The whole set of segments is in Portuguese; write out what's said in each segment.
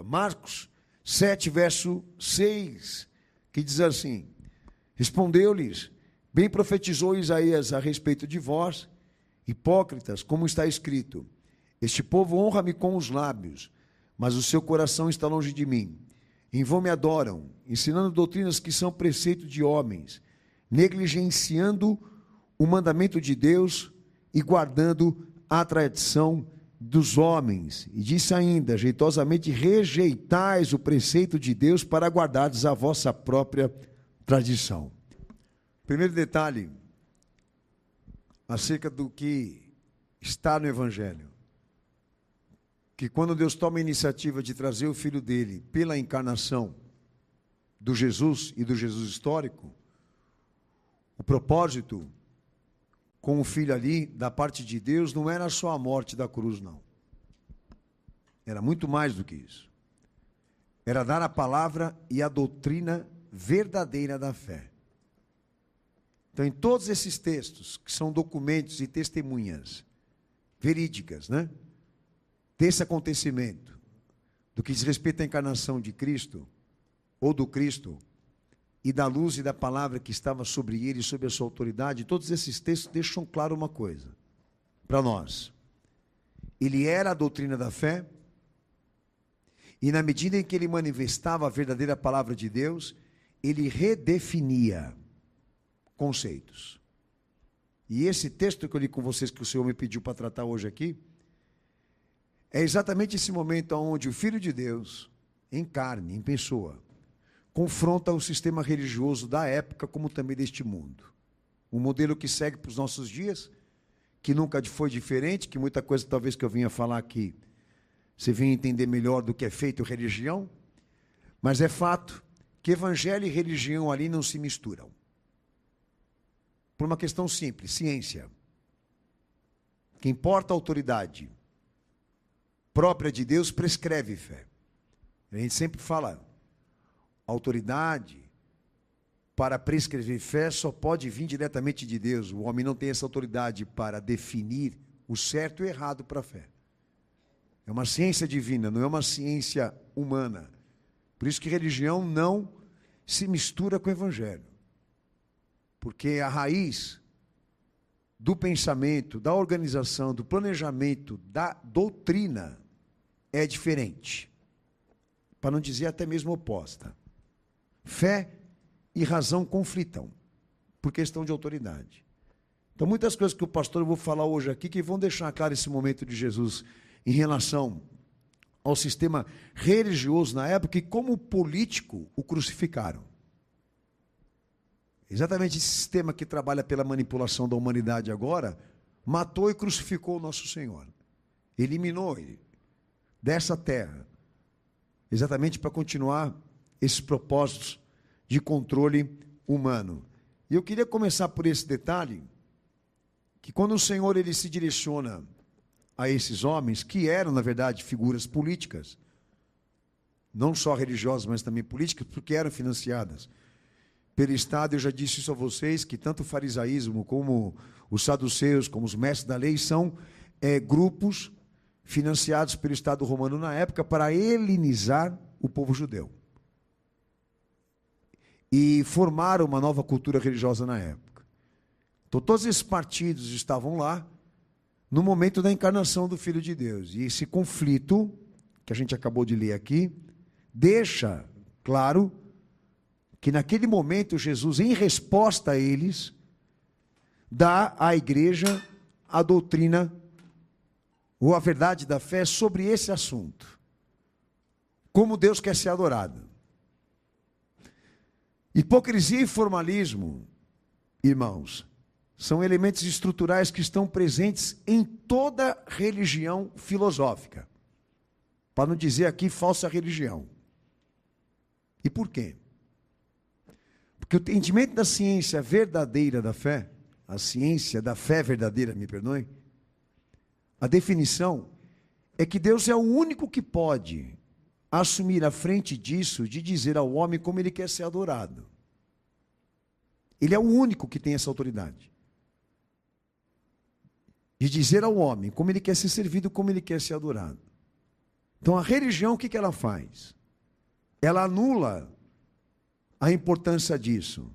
Marcos 7, verso 6, que diz assim: respondeu-lhes: bem profetizou Isaías a respeito de vós, hipócritas, como está escrito: este povo honra-me com os lábios, mas o seu coração está longe de mim. Em vão me adoram, ensinando doutrinas que são preceito de homens, negligenciando o mandamento de Deus e guardando a tradição dos homens. E disse ainda: jeitosamente rejeitais o preceito de Deus para guardardes a vossa própria tradição. Primeiro detalhe acerca do que está no Evangelho, que quando Deus toma a iniciativa de trazer o Filho dele pela encarnação do Jesus e do Jesus histórico, o propósito com o Filho ali, da parte de Deus, não era só a morte da cruz, não. Era muito mais do que isso. Era dar a palavra e a doutrina verdadeira da fé. Então, em todos esses textos, que são documentos e testemunhas verídicas, né, desse acontecimento, do que diz respeito à encarnação de Cristo, ou do Cristo, e da luz e da palavra que estava sobre ele, sobre a sua autoridade, todos esses textos deixam claro uma coisa para nós: ele era a doutrina da fé, e na medida em que ele manifestava a verdadeira palavra de Deus, ele redefinia conceitos. E esse texto que eu li com vocês, que o Senhor me pediu para tratar hoje aqui, é exatamente esse momento onde o Filho de Deus, em carne, em pessoa, confronta o sistema religioso da época, como também deste mundo. Um modelo que segue para os nossos dias, que nunca foi diferente, que muita coisa talvez que eu vinha falar aqui, você vinha entender melhor do que é feito religião, mas é fato que evangelho e religião ali não se misturam. Por uma questão simples: ciência. Que importa a autoridade própria de Deus prescreve fé. A gente sempre fala, autoridade para prescrever fé só pode vir diretamente de Deus. O homem não tem essa autoridade para definir o certo e o errado para a fé. É uma ciência divina, não é uma ciência humana. Por isso que religião não se mistura com o evangelho. Porque a raiz do pensamento, da organização, do planejamento, da doutrina é diferente. Para não dizer até mesmo oposta. Fé e razão conflitam por questão de autoridade. Então, muitas coisas que o pastor eu vou falar hoje aqui, que vão deixar claro esse momento de Jesus em relação ao sistema religioso na época, e como político o crucificaram. Exatamente esse sistema que trabalha pela manipulação da humanidade agora, matou e crucificou o nosso Senhor. Eliminou ele dessa terra, exatamente para continuar esses propósitos de controle humano. E eu queria começar por esse detalhe, que quando o Senhor ele se direciona a esses homens, que eram, na verdade, figuras políticas, não só religiosas, mas também políticas, porque eram financiadas pelo Estado. Eu já disse isso a vocês, que tanto o farisaísmo, como os saduceus, como os mestres da lei, são grupos financiados pelo Estado romano na época para helenizar o povo judeu. E formaram uma nova cultura religiosa na época. Então, todos esses partidos estavam lá no momento da encarnação do Filho de Deus. E esse conflito, que a gente acabou de ler aqui, deixa claro que naquele momento Jesus, em resposta a eles, dá à igreja a doutrina ou a verdade da fé sobre esse assunto. Como Deus quer ser adorado. Hipocrisia e formalismo, irmãos, são elementos estruturais que estão presentes em toda religião filosófica. Para não dizer aqui falsa religião. E por quê? Porque o entendimento da ciência verdadeira da fé, a ciência da fé verdadeira, me perdoe, a definição é que Deus é o único que pode assumir à frente disso, de dizer ao homem como ele quer ser adorado. Ele é o único que tem essa autoridade. De dizer ao homem como ele quer ser servido, como ele quer ser adorado. Então a religião, o que ela faz? Ela anula a importância disso,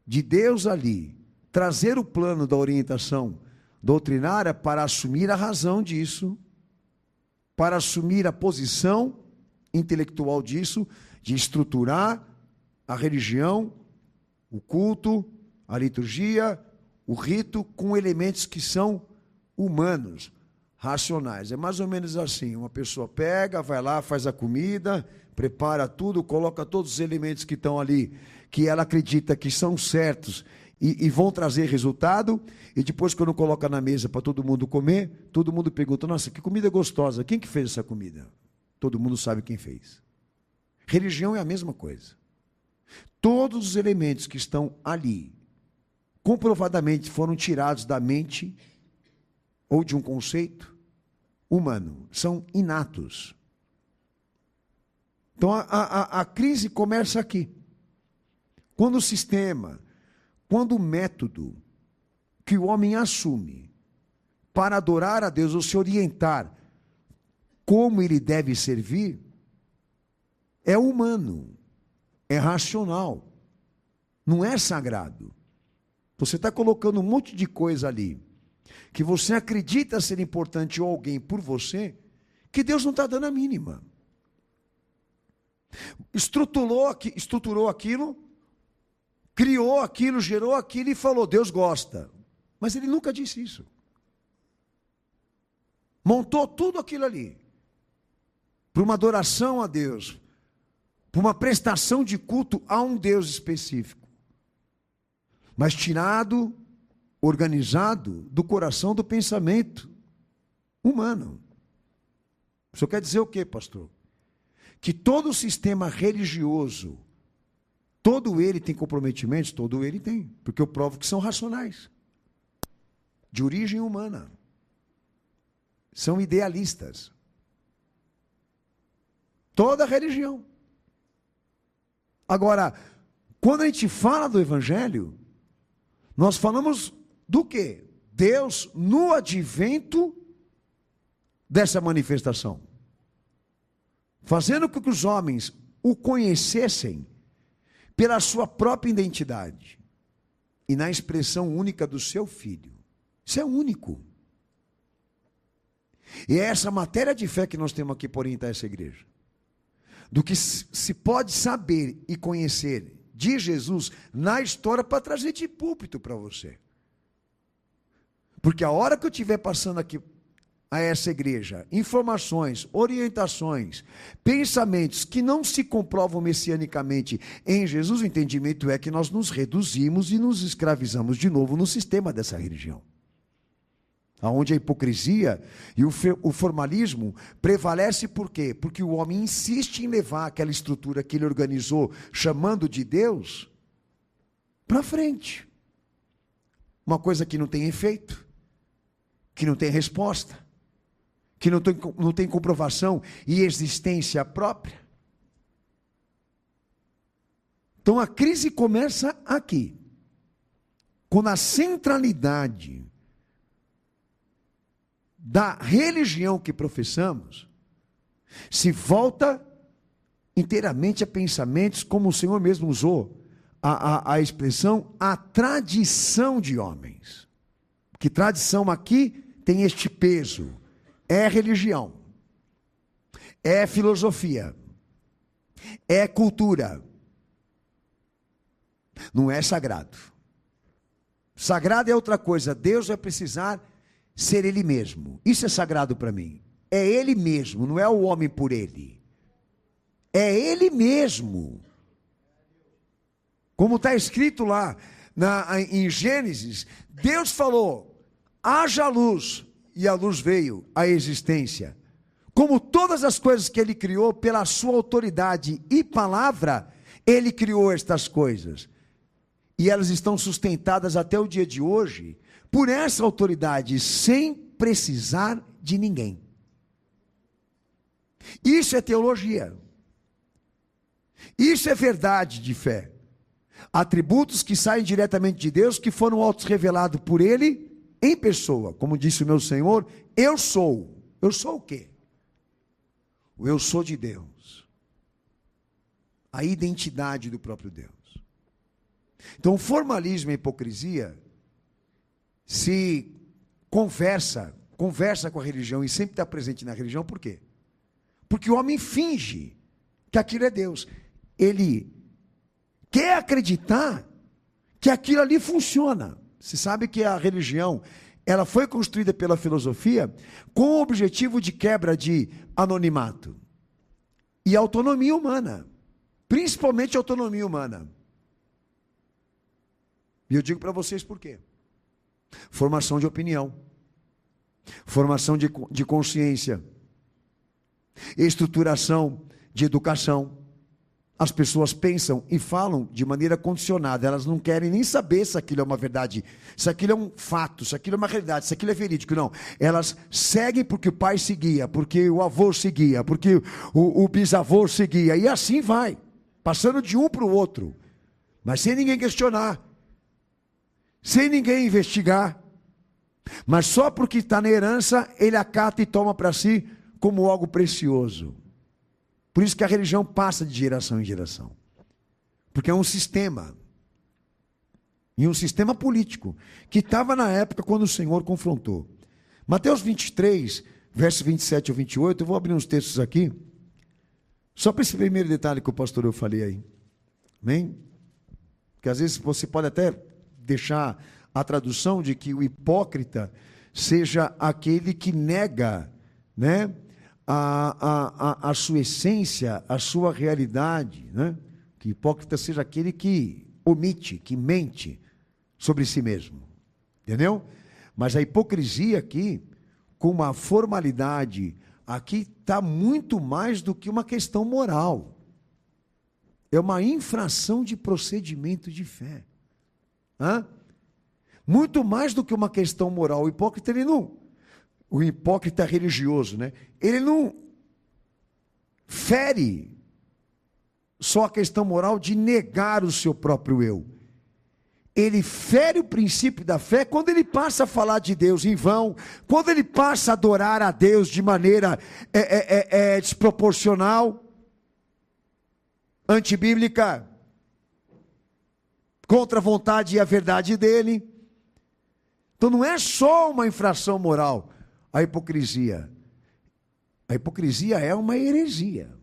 de Deus ali trazer o plano da orientação doutrinária para assumir a razão disso, para assumir a posição intelectual disso, de estruturar a religião, o culto, a liturgia, o rito, com elementos que são humanos, racionais. É mais ou menos assim, uma pessoa pega, vai lá, faz a comida, prepara tudo, coloca todos os elementos que estão ali, que ela acredita que são certos e vão trazer resultado, e depois quando coloca na mesa para todo mundo comer, todo mundo pergunta, nossa, que comida gostosa, quem que fez essa comida? Todo mundo sabe quem fez. Religião é a mesma coisa. Todos os elementos que estão ali, comprovadamente foram tirados da mente ou de um conceito humano, são inatos. Então a crise começa aqui. Quando o sistema, quando o método que o homem assume para adorar a Deus ou se orientar como ele deve servir, é humano, é racional, não é sagrado. Você está colocando um monte de coisa ali, que você acredita ser importante ou alguém por você, que Deus não está dando a mínima. Estruturou aquilo, criou aquilo, gerou aquilo e falou, Deus gosta. Mas ele nunca disse isso. Montou tudo aquilo ali, para uma adoração a Deus, para uma prestação de culto a um Deus específico. Mas tirado, organizado do coração, do pensamento humano. Isso quer dizer o quê, pastor? Que todo o sistema religioso, todo ele tem comprometimentos? Todo ele tem, porque eu provo que são racionais, de origem humana, são idealistas. Toda religião. Agora, quando a gente fala do Evangelho, nós falamos do quê? Deus no advento dessa manifestação, fazendo com que os homens o conhecessem pela sua própria identidade e na expressão única do seu Filho. Isso é único. E é essa matéria de fé que nós temos aqui para orientar essa igreja. Do que se pode saber e conhecer de Jesus na história para trazer de púlpito para você. Porque a hora que eu estiver passando aqui a essa igreja, informações, orientações, pensamentos que não se comprovam messianicamente em Jesus, o entendimento é que nós nos reduzimos e nos escravizamos de novo no sistema dessa religião. Onde a hipocrisia e o formalismo prevalece por quê? Porque o homem insiste em levar aquela estrutura que ele organizou, chamando de Deus, para frente. Uma coisa que não tem efeito, que não tem resposta, que não tem comprovação e existência própria. Então a crise começa aqui, quando a centralidade da religião que professamos se volta inteiramente a pensamentos, como o Senhor mesmo usou a expressão, a tradição de homens. Porque tradição aqui tem este peso, é religião, é filosofia, é cultura, não é sagrado. Sagrado é outra coisa, Deus vai precisar ser Ele mesmo. Isso é sagrado para mim. É Ele mesmo, não é o homem por Ele. É Ele mesmo. Como está escrito lá em Gênesis, Deus falou, haja luz, e a luz veio à existência. Como todas as coisas que Ele criou, pela sua autoridade e palavra, Ele criou estas coisas. E elas estão sustentadas até o dia de hoje, por essa autoridade, sem precisar de ninguém. Isso é teologia. Isso é verdade de fé. Atributos que saem diretamente de Deus, que foram auto-revelados por Ele em pessoa. Como disse o meu Senhor, eu sou. Eu sou o quê? O eu sou de Deus. A identidade do próprio Deus. Então, o formalismo e a hipocrisia se conversa com a religião e sempre está presente na religião, por quê? Porque o homem finge que aquilo é Deus. Ele quer acreditar que aquilo ali funciona. Você sabe que a religião, ela foi construída pela filosofia com o objetivo de quebra de anonimato e autonomia humana, principalmente autonomia humana. E eu digo para vocês por quê. Formação de opinião, formação de consciência, estruturação de educação. As pessoas pensam e falam de maneira condicionada, elas não querem nem saber se aquilo é uma verdade, se aquilo é um fato, se aquilo é uma realidade, se aquilo é verídico, não. Elas seguem porque o pai seguia, porque o avô seguia, porque o bisavô seguia, e assim vai, passando de um para o outro, mas sem ninguém questionar, sem ninguém investigar, mas só porque está na herança, ele acata e toma para si como algo precioso. Por isso que a religião passa de geração em geração. Porque é um sistema. E um sistema político, que estava na época quando o Senhor confrontou. Mateus 23, versos 27 ao 28, eu vou abrir uns textos aqui, só para esse primeiro detalhe que o pastor eu falei aí. Amém? Porque às vezes você pode até deixar a tradução de que o hipócrita seja aquele que nega, né, a sua essência, a sua realidade, né? Que hipócrita seja aquele que omite, que mente sobre si mesmo, entendeu? Mas a hipocrisia aqui, com uma formalidade, aqui está muito mais do que uma questão moral, é uma infração de procedimento de fé, muito mais do que uma questão moral. O hipócrita, ele não... O hipócrita religioso, né? Ele não fere só a questão moral de negar o seu próprio eu. Ele fere o princípio da fé quando ele passa a falar de Deus em vão, quando ele passa a adorar a Deus de maneira desproporcional, antibíblica, contra a vontade e a verdade dele. Então não é só uma infração moral, a hipocrisia. A hipocrisia é uma heresia.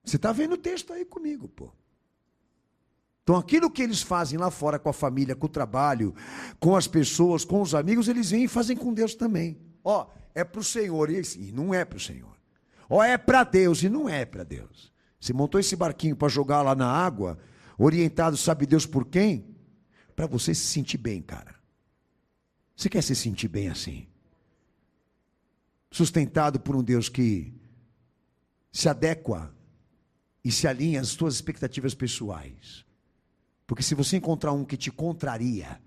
Você está vendo o texto aí comigo, pô. Então aquilo que eles fazem lá fora com a família, com o trabalho, com as pessoas, com os amigos, eles vêm e fazem com Deus também. Ó, é para o Senhor, e não é para o Senhor. Ó, é para Deus, e não é para Deus. Você montou esse barquinho para jogar lá na água, orientado sabe Deus por quem? Para você se sentir bem, cara. Você quer se sentir bem assim? Sustentado por um Deus que se adequa e se alinha às suas expectativas pessoais. Porque se você encontrar um que te contraria,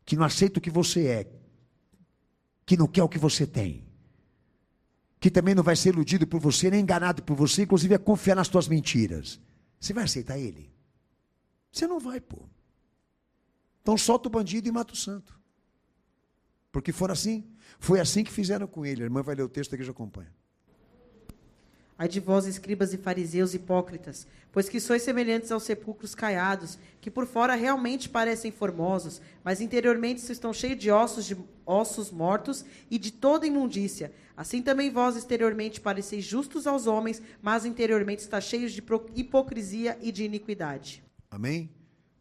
que não aceita o que você é, que não quer o que você tem, que também não vai ser iludido por você, nem enganado por você, inclusive a confiar nas suas mentiras, você vai aceitar ele? Você não vai, pô. Então solta o bandido e mata o santo. Porque foi assim que fizeram com ele. A irmã vai ler o texto aqui e já acompanha. Ai de vós, escribas e fariseus hipócritas, pois que sois semelhantes aos sepulcros caiados, que por fora realmente parecem formosos, mas interiormente estão cheios de ossos mortos e de toda imundícia. Assim também vós exteriormente pareceis justos aos homens, mas interiormente está cheios de hipocrisia e de iniquidade. Amém?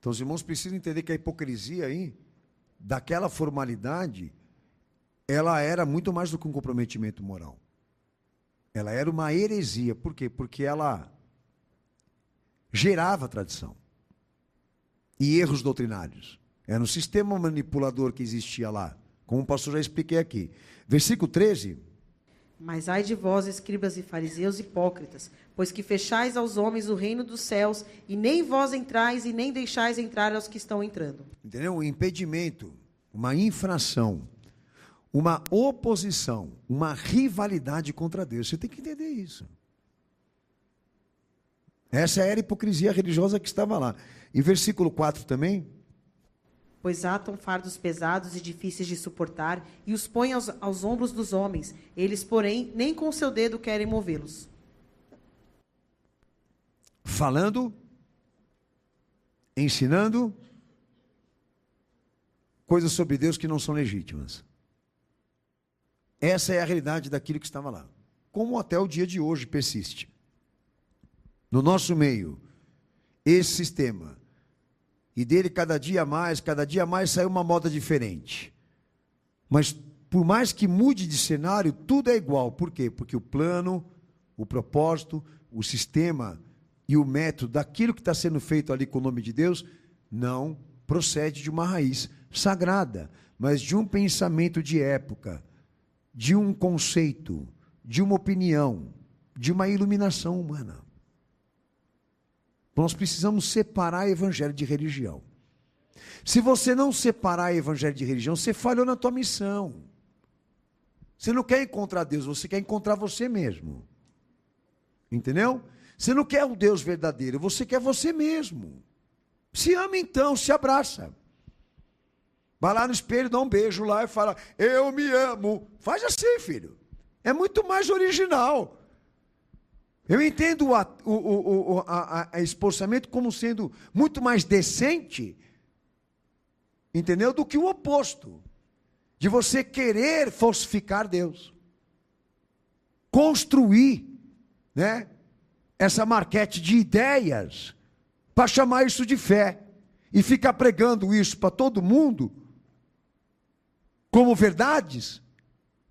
Então os irmãos precisam entender que a hipocrisia aí, daquela formalidade, ela era muito mais do que um comprometimento moral. Ela era uma heresia. Por quê? Porque ela gerava tradição e erros doutrinários. Era um sistema manipulador que existia lá, como o pastor já expliquei aqui. Versículo 13. Mas ai de vós, escribas e fariseus hipócritas, pois que fechais aos homens o reino dos céus, e nem vós entrais e nem deixais entrar aos que estão entrando. Entendeu? Um impedimento, uma infração, uma oposição, uma rivalidade contra Deus. Você tem que entender isso. Essa era a hipocrisia religiosa que estava lá. Em versículo 4 também. pois atam fardos pesados e difíceis de suportar e os põem aos ombros dos homens. Eles, porém, nem com seu dedo querem movê-los. Falando, ensinando coisas sobre Deus que não são legítimas. Essa é a realidade daquilo que estava lá. Como até o dia de hoje persiste. No nosso meio, esse sistema. E dele cada dia mais sai uma moda diferente. Mas por mais que mude de cenário, tudo é igual. Por quê? Porque o plano, o propósito, o sistema e o método daquilo que está sendo feito ali com o nome de Deus, não procede de uma raiz sagrada, mas de um pensamento de época, de um conceito, de uma opinião, de uma iluminação humana. Nós precisamos separar evangelho de religião. Se você não separar evangelho de religião, você falhou na tua missão. Você não quer encontrar Deus, você quer encontrar você mesmo. Entendeu? Você não quer o Deus verdadeiro, você quer você mesmo. Se ama então, se abraça. Vai lá no espelho, dá um beijo lá e fala, eu me amo. Faz assim, filho. É muito mais original. Eu entendo o esforçamento como sendo muito mais decente, entendeu? Do que o oposto. De você querer falsificar Deus. Construir, né? Essa marquete de ideias, para chamar isso de fé, e ficar pregando isso para todo mundo, como verdades,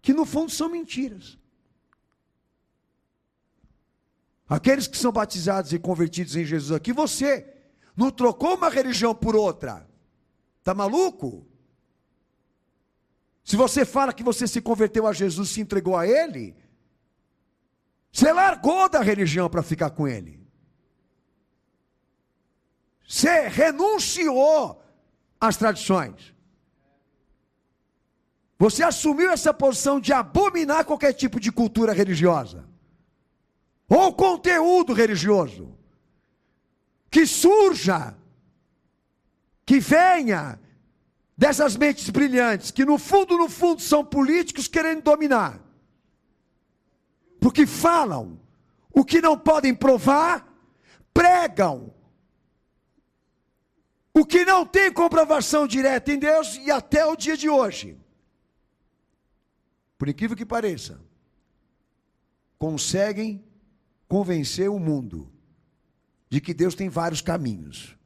que no fundo são mentiras. Aqueles que são batizados e convertidos em Jesus aqui, você não trocou uma religião por outra, está maluco? Se você fala que você se converteu a Jesus, se entregou a Ele, você largou da religião para ficar com Ele. Você renunciou às tradições. Você assumiu essa posição de abominar qualquer tipo de cultura religiosa. Ou conteúdo religioso. Que surja, que venha dessas mentes brilhantes, que no fundo são políticos querendo dominar. Porque falam o que não podem provar, pregam o que não tem comprovação direta em Deus e até o dia de hoje. Por incrível que pareça, conseguem convencer o mundo de que Deus tem vários caminhos.